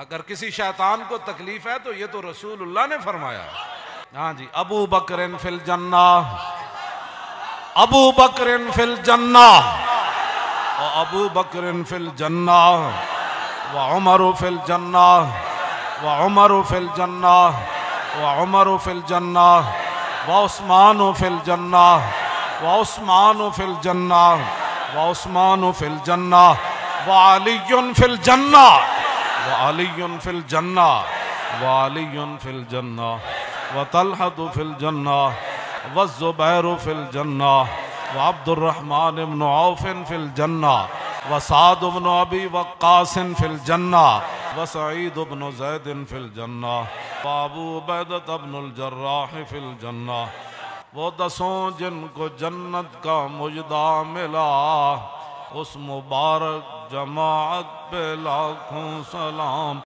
اگر کسی شیطان کو تکلیف ہے تو یہ تو رسول اللہ نے فرمایا. ہاں جی. ابو بکر فی الجنہ، ابو بکر فی الجنہ، وابو بکر فی الجنہ، وعمر فی الجنہ، وعمر فی الجنہ، وعمر فی الجنہ، وعثمان فی الجنہ، وعثمان فی الجنہ، وعثمان فی الجنہ، وعلی فی الجنہ، وعلی فی الجنہ، وعلی فی الجنہ، وطلحة فی الجنہ، والزبیر فی الجنہ، وعبد الرحمن بن عوف فی الجنہ، وسعد بن ابی وقاص فی الجنہ، وسعید بن زید فی الجنہ، وابو عبیدہ بن الجراح فی الجنہ. وہ 10 جن کو جنت کا مجدہ ملا، اس مبارک جماعت پہ لاکھوں سلام.